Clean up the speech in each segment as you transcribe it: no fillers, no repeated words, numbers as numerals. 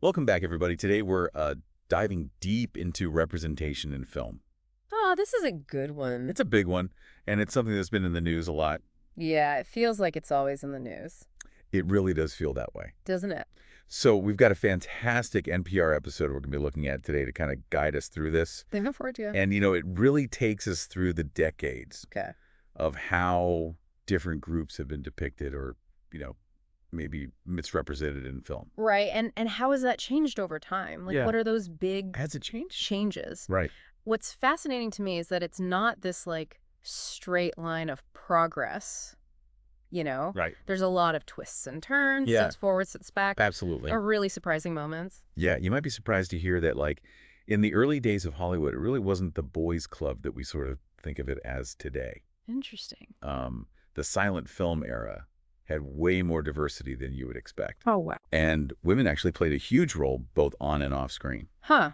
Welcome back, everybody. Today we're diving deep into representation in film. Oh, this is a good one. It's a big one, and it's something that's been in the news a lot. Yeah, it feels like it's always in the news, It really does feel that way. doesn't it? So we've got a fantastic NPR episode we're going to be looking at today to kind of guide us through this. Looking forward to it. And, it really takes us through the decades Okay. of how different groups have been depicted or, maybe misrepresented in film. Right, and how has that changed over time? Like, Yeah. what are those big Has it changed? changes? Right. What's fascinating to me is that it's not this, like, straight line of progress, you know? Right. There's a lot of twists and turns, Yeah. steps forward, steps back, Absolutely. or really surprising moments. Yeah, you might be surprised to hear that, like, in the early days of Hollywood, it really wasn't the boys' club that we sort of think of it as today. Interesting. The silent film era had way more diversity than you would expect. Oh, wow. And women actually played a huge role both on and off screen. Huh.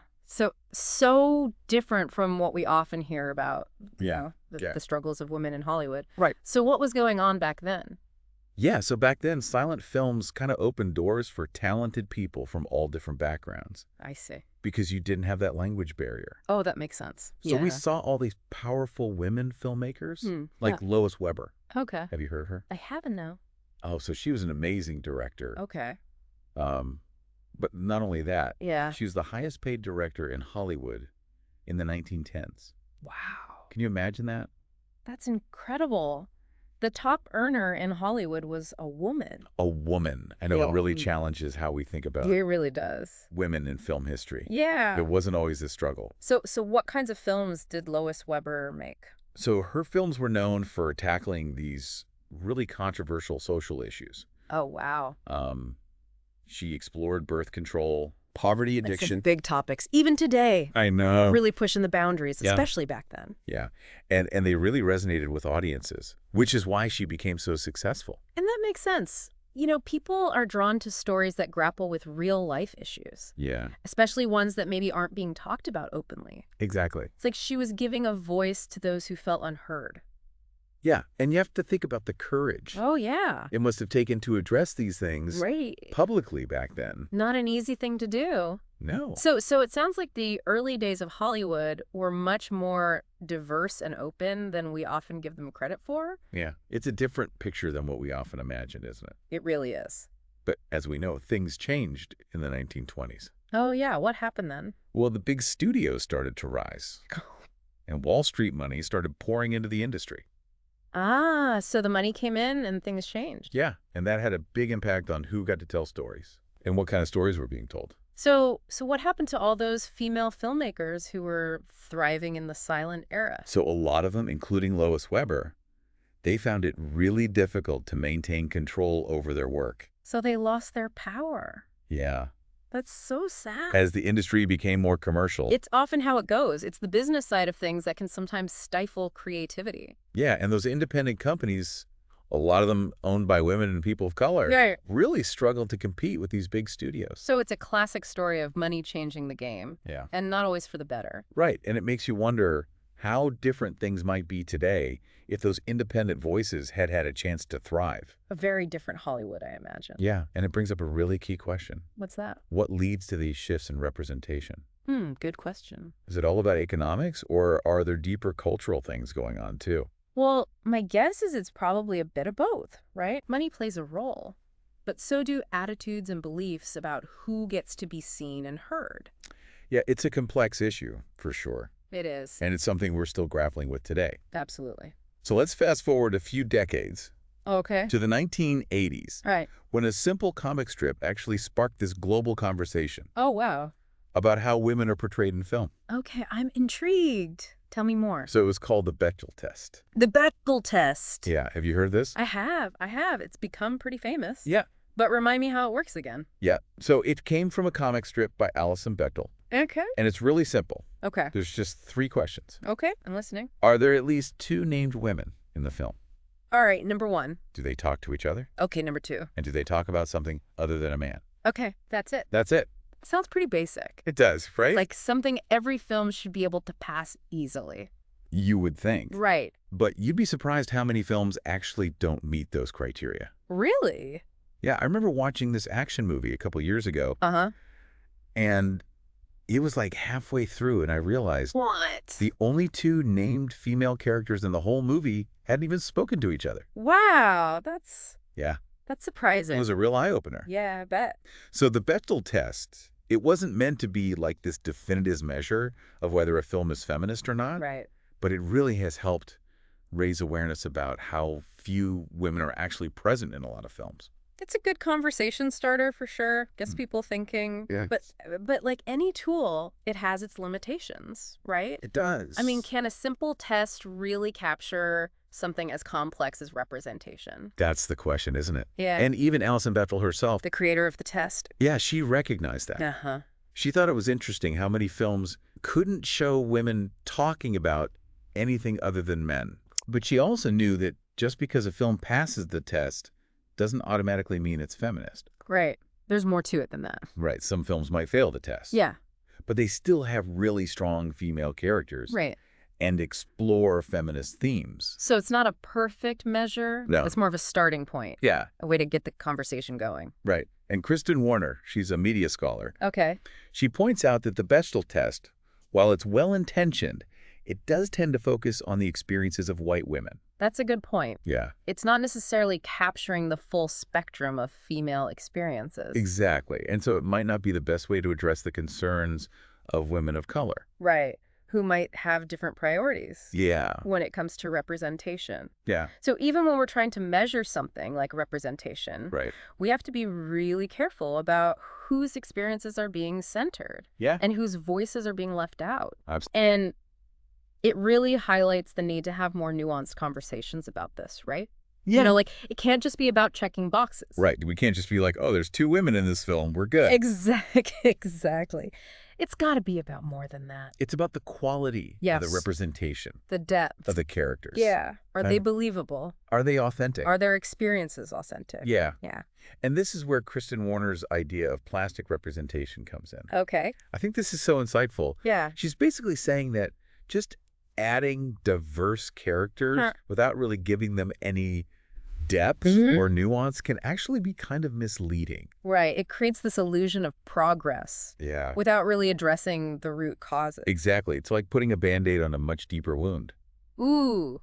So different from what we often hear about, Yeah. the struggles of women in Hollywood. Right. So what was going on back then? Yeah, so back then, silent films kind of opened doors for talented people from all different backgrounds I see. because you didn't have that language barrier. Oh, that makes sense. So we Yeah. saw all these powerful women filmmakers, like Yeah. Lois Weber. Okay. Have you heard of her? I haven't now. Oh, so she was an amazing director. Okay. But not only that, Yeah. she was the highest paid director in Hollywood in the 1910s. Wow. Can you imagine that? That's incredible. The top earner in Hollywood was a woman. A woman. I know Yeah. it really challenges how we think about It really does. women in film history. Yeah. It wasn't always a struggle. So what kinds of films did Lois Weber make? So her films were known for tackling these really controversial social issues. Oh, wow. She explored birth control, poverty, That's some addiction. big topics. Even today, I know. really pushing the boundaries, Yeah. especially back then. Yeah. And they really resonated with audiences, which is why she became so successful. And that makes sense. People are drawn to stories that grapple with real life issues, Yeah, especially ones that maybe aren't being talked about openly. exactly. It's like she was giving a voice to those who felt unheard. Yeah, and you have to think about the courage Oh, yeah. it must have taken to address these things Right. publicly back then. Not an easy thing to do. No. So it sounds like the early days of Hollywood were much more diverse and open than we often give them credit for. Yeah, it's a different picture than what we often imagine, isn't it? It really is. But as we know, things changed in the 1920s. Oh, yeah. What happened then? Well, the big studios started to rise, and Wall Street money started pouring into the industry. Ah, so the money came in and things changed. Yeah, and that had a big impact on who got to tell stories and what kind of stories were being told. So what happened to all those female filmmakers who were thriving in the silent era? So a lot of them, including Lois Weber, they found it really difficult to maintain control over their work. So they lost their power. Yeah. That's so sad. As the industry became more commercial. It's often how it goes. It's the business side of things that can sometimes stifle creativity. Yeah, and those independent companies, a lot of them owned by women and people of color, Right. really struggled to compete with these big studios. So it's a classic story of money changing the game, Yeah. and not always for the better. Right, and it makes you wonder how different things might be today if those independent voices had had a chance to thrive. A very different Hollywood, I imagine. Yeah, and it brings up a really key question. What's that? What leads to these shifts in representation? Good question. Is it all about economics, or are there deeper cultural things going on too? Well, my guess is it's probably a bit of both, right? Money plays a role, but so do attitudes and beliefs about who gets to be seen and heard. Yeah, it's a complex issue, for sure. It is. And it's something we're still grappling with today. Absolutely. So let's fast forward a few decades Okay. to the 1980s, All right. when a simple comic strip actually sparked this global conversation Oh, wow. about how women are portrayed in film. Okay, I'm intrigued. Tell me more. So it was called the Bechdel test. The Bechdel test. Yeah, have you heard this? I have. It's become pretty famous. Yeah. But remind me how it works again. Yeah, so it came from a comic strip by Alison Bechdel, Okay. and it's really simple. Okay. There's just 3 questions. Okay, I'm listening. Are there at least 2 named women in the film? All right, number 1. Do they talk to each other? Okay, number 2. And do they talk about something other than a man? Okay, that's it. That's it. Sounds pretty basic. It does, right? Like something every film should be able to pass easily. You would think. Right. But you'd be surprised how many films actually don't meet those criteria. Really? Yeah, I remember watching this action movie a couple years ago, Uh-huh. And it was like halfway through, and I realized What? the only two named female characters in the whole movie hadn't even spoken to each other. Wow, Yeah, that's it was surprising. a real eye-opener. Yeah, I bet. So the Bechdel test, it wasn't meant to be like this definitive measure of whether a film is feminist or not, Right. but it really has helped raise awareness about how few women are actually present in a lot of films. It's a good conversation starter for sure. Gets people thinking. Yeah. But like any tool, it has its limitations, right? It does. I mean, can a simple test really capture something as complex as representation? That's the question, isn't it? Yeah. And even Alison Bechdel herself, The creator of the test. yeah, she recognized that. Uh-huh. She thought it was interesting how many films couldn't show women talking about anything other than men. But she also knew that just because a film passes the test doesn't automatically mean it's feminist. Right. There's more to it than that. Right, some films might fail the test. Yeah. But they still have really strong female characters Right. and explore feminist themes. So it's not a perfect measure. No. It's more of a starting point. Yeah, A way to get the conversation going. right. And Kristen Warner, she's a media scholar, Okay. she points out that the Bechdel test, while it's well-intentioned, it does tend to focus on the experiences of white women. That's a good point. Yeah, It's not necessarily capturing the full spectrum of female experiences. exactly. And so it might not be the best way to address the concerns of women of color. Right. Who might have different priorities Yeah, when it comes to representation. yeah, So even when we're trying to measure something like representation, right. we have to be really careful about whose experiences are being centered Yeah, and whose voices are being left out. abs- And it really highlights the need to have more nuanced conversations about this, right? yeah. You know, like it can't just be about checking boxes. Right. We can't just be like, oh, there's two women in this film. We're good. Exactly. It's got to be about more than that. It's about the quality of Yes. the representation The depth. of the characters. Yeah. Are they And- believable? Are they authentic? Are their experiences authentic? Yeah. Yeah. And this is where Kristen Warner's idea of plastic representation comes in. Okay. I think this is so insightful. Yeah. She's basically saying that just adding diverse characters Huh. without really giving them any depth Mhm. or nuance can actually be kind of misleading. Right. It creates this illusion of progress Yeah. without really addressing the root causes. Exactly. It's like putting a Band-Aid on a much deeper wound. Ooh,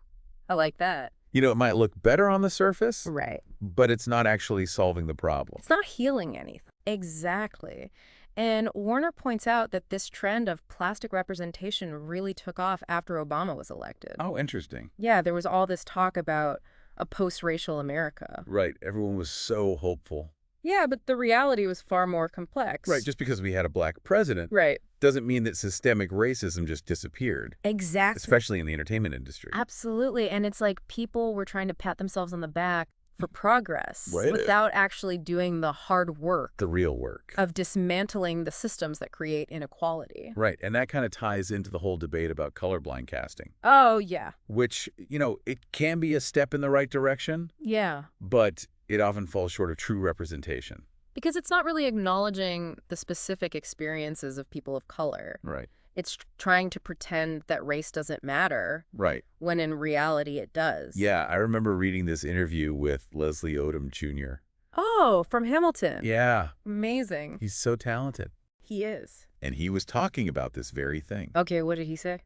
I like that. You know, it might look better on the surface, Right. but it's not actually solving the problem. It's not healing anything. Exactly. And Warner points out that this trend of plastic representation really took off after Obama was elected. Oh, interesting. Yeah, there was all this talk about a post-racial America. Right. Everyone was so hopeful. Yeah, but the reality was far more complex. Right. Just because we had a black president Right. doesn't mean that systemic racism just disappeared, Exactly. especially in the entertainment industry. Absolutely. And it's like people were trying to pat themselves on the back for progress Right. without actually doing the hard work The real work. of dismantling the systems that create inequality. Right. And that kind of ties into the whole debate about colorblind casting, Oh, yeah. which, you know, it can be a step in the right direction, Yeah. but it often falls short of true representation. Because it's not really acknowledging the specific experiences of people of color. Right. It's trying to pretend that race doesn't matter Right. when in reality it does. Yeah. I remember reading this interview with Leslie Odom Jr. Oh, from Hamilton. Yeah. Amazing. He's so talented. He is. And he was talking about this very thing. Okay, what did he say?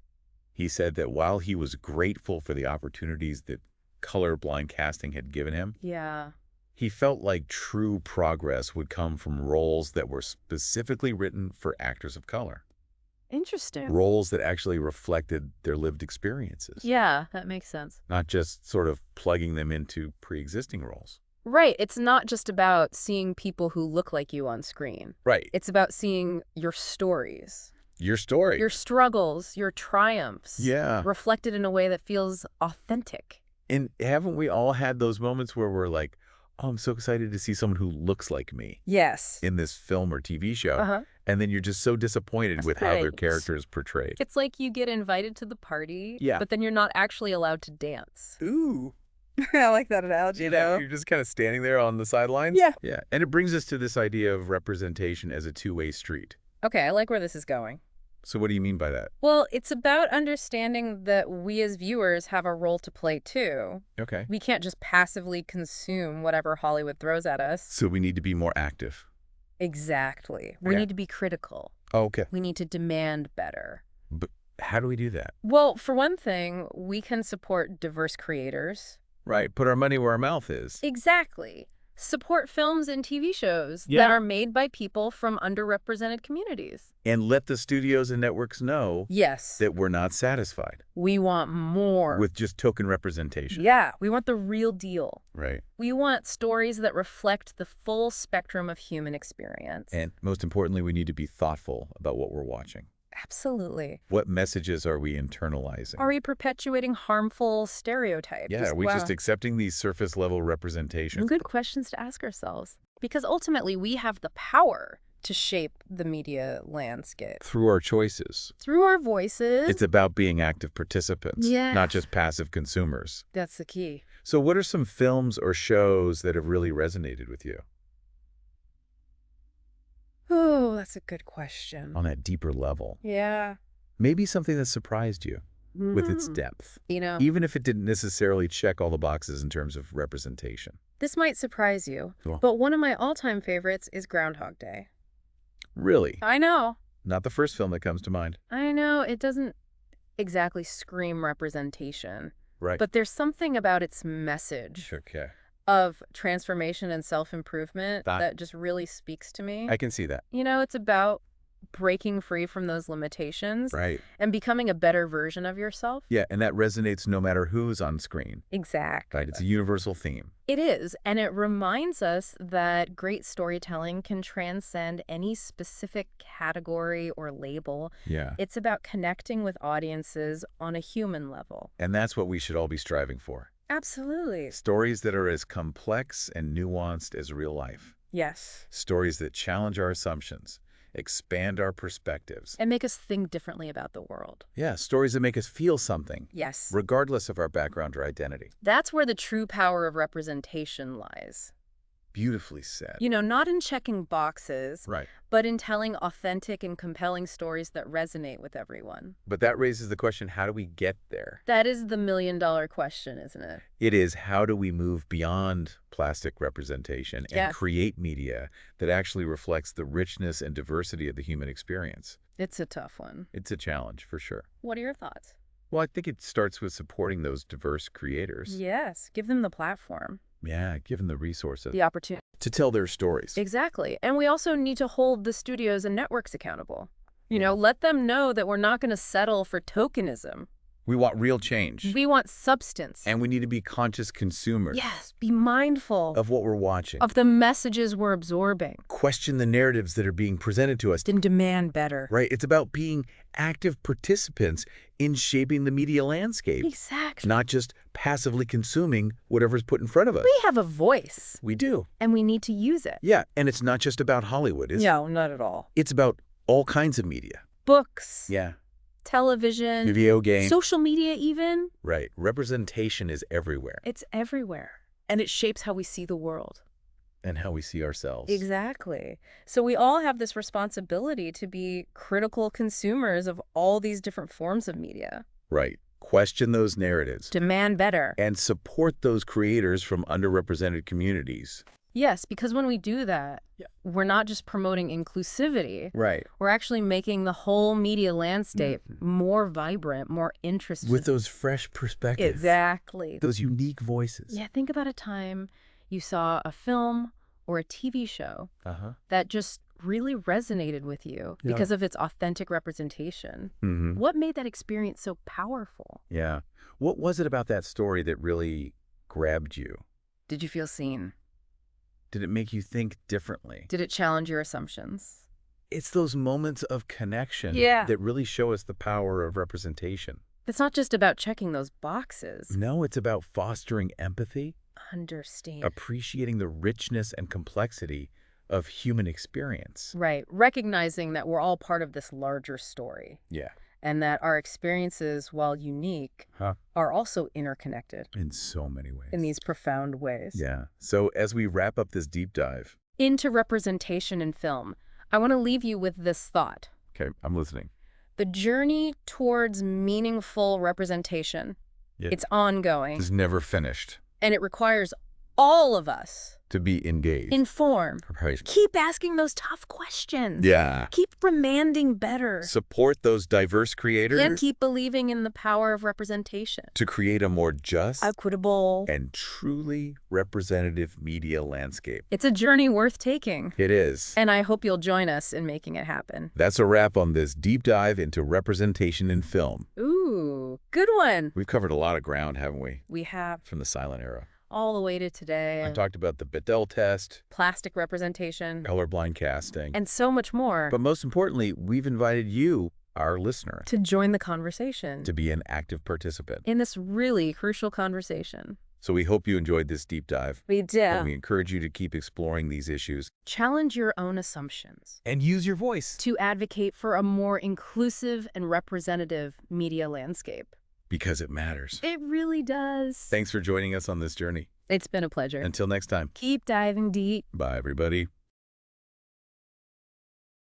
He said that while he was grateful for the opportunities that colorblind casting had given him, Yeah. he felt like true progress would come from roles that were specifically written for actors of color. Interesting. Roles that actually reflected their lived experiences. Yeah, that makes sense. Not just sort of plugging them into pre-existing roles. Right. It's not just about seeing people who look like you on screen. Right. It's about seeing your stories, Your story. your struggles, your triumphs. Yeah. Reflected in a way that feels authentic. And haven't we all had those moments where we're like, oh, I'm so excited to see someone who looks like me Yes. in this film or TV show. Uh-huh. And then you're just so disappointed with how their Right. character is portrayed. It's like you get invited to the party, Yeah. but then you're not actually allowed to dance. Ooh. I like that analogy, You're just kind of standing there on the sidelines. Yeah. Yeah. And it brings us to this idea of representation as a two-way street. Okay, I like where this is going. So what do you mean by that? Well, it's about understanding that we as viewers have a role to play too. Okay. We can't just passively consume whatever Hollywood throws at us. So we need to be more active. Exactly. We Yeah. need to be critical. Oh, okay. We need to demand better. But how do we do that? Well, for one thing, we can support diverse creators. Right. Put our money where our mouth is. Exactly. Support films and TV shows Yeah. that are made by people from underrepresented communities. And let the studios and networks know Yes. that we're not satisfied We want more. with just token representation. Yeah, we want the real deal. Right. We want stories that reflect the full spectrum of human experience. And most importantly, we need to be thoughtful about what we're watching. Absolutely. What messages are we internalizing? Are we perpetuating harmful stereotypes? Yeah, are we just accepting these surface-level representations? Good questions to ask ourselves. Because ultimately, we have the power to shape the media landscape. Through our choices. Through our voices. It's about being active participants, Yeah. not just passive consumers. That's the key. So what are some films or shows that have really resonated with you Oh, that's a good question. on that deeper level? Yeah. Maybe something that surprised you with its Mhm. depth, You know, even if it didn't necessarily check all the boxes in terms of representation. this might surprise you, Cool. but one of my all-time favorites is Groundhog Day. Really? I know. Not the first film that comes to mind. I know. It doesn't exactly scream representation, Right. but there's something about its message Okay. of transformation and self-improvement That- that just really speaks to me. I can see that. You know, it's about breaking free from those limitations Right. and becoming a better version of yourself. Yeah, and that resonates no matter who's on screen. Exactly. Right. It's a universal theme. It is, and it reminds us that great storytelling can transcend any specific category or label. Yeah. It's about connecting with audiences on a human level. And that's what we should all be striving for. Absolutely. Stories that are as complex and nuanced as real life. Yes. Stories that challenge our assumptions, expand our perspectives. And make us think differently about the world. Yeah, stories that make us feel something, Yes. regardless of our background or identity. That's where the true power of representation lies. Beautifully said. You know, not in checking boxes, Right. but in telling authentic and compelling stories that resonate with everyone. But that raises the question, how do we get there? That is the million-dollar question, isn't it? It is, how do we move beyond plastic representation Yeah. and create media that actually reflects the richness and diversity of the human experience? It's a tough one. It's a challenge, for sure. What are your thoughts? Well, I think it starts with supporting those diverse creators. Yes, give them the platform, Yeah, give them the resources the opportunity. to tell their stories. Exactly. And we also need to hold the studios and networks accountable. You know, let them know that we're not going to settle for tokenism. We want real change. We want substance. And we need to be conscious consumers Yes, be mindful of what we're watching. of the messages we're absorbing. Question the narratives that are being presented to us. And demand better. Right? It's about being active participants in shaping the media landscape, Exactly. not just passively consuming whatever's put in front of us. We have a voice, We do. and we need to use it. Yeah, and it's not just about Hollywood, is it? No, not at all. It's about all kinds of media. Books, Yeah. television, Video games. social media even. Right. Representation is everywhere. It's everywhere. And it shapes how we see the world. And how we see ourselves. Exactly. So we all have this responsibility to be critical consumers of all these different forms of media. Right. Question those narratives. Demand better. And support those creators from underrepresented communities. Yes, because when we do that, we're not just promoting inclusivity. Right. We're actually making the whole media landscape more vibrant, more interesting. With those fresh perspectives. Exactly. Those unique voices. Yeah, think about a time you saw a film or a TV show that just really resonated with you because of its authentic representation. Mm-hmm. What made that experience so powerful? Yeah. What was it about that story that really grabbed you? Did you feel seen? Did it make you think differently? Did it challenge your assumptions? It's those moments of connection that really show us the power of representation. It's not just about checking those boxes. No, it's about fostering empathy, Understand. appreciating the richness and complexity of human experience. Right. Recognizing that we're all part of this larger story. Yeah. And that our experiences, while unique, are also interconnected. In so many ways. In these profound ways. Yeah. So as we wrap up this deep dive. Into representation in film, I want to leave you with this thought. Okay, I'm listening. The journey towards meaningful representation, it's ongoing. It's never finished. And it requires all of us To be engaged. Inform. Right. Keep asking those tough questions. Yeah. Keep demanding better. Support those diverse creators. And keep believing in the power of representation. To create a more just, equitable, and truly representative media landscape. It's a journey worth taking. It is. And I hope you'll join us in making it happen. That's a wrap on this deep dive into representation in film. Ooh, good one. We've covered a lot of ground, haven't we? We have From the silent era. all the way to today. I talked about the Bedell test, Plastic representation, colorblind casting, and so much more. but most importantly, we've invited you, our listener, To join the conversation. to be an active participant. In this really crucial conversation. So we hope you enjoyed this deep dive. We do. And we encourage you to keep exploring these issues. Challenge your own assumptions. And use your voice. To advocate for a more inclusive and representative media landscape. Because it matters. It really does. Thanks for joining us on this journey. It's been a pleasure. Until next time. Keep diving deep. Bye, everybody.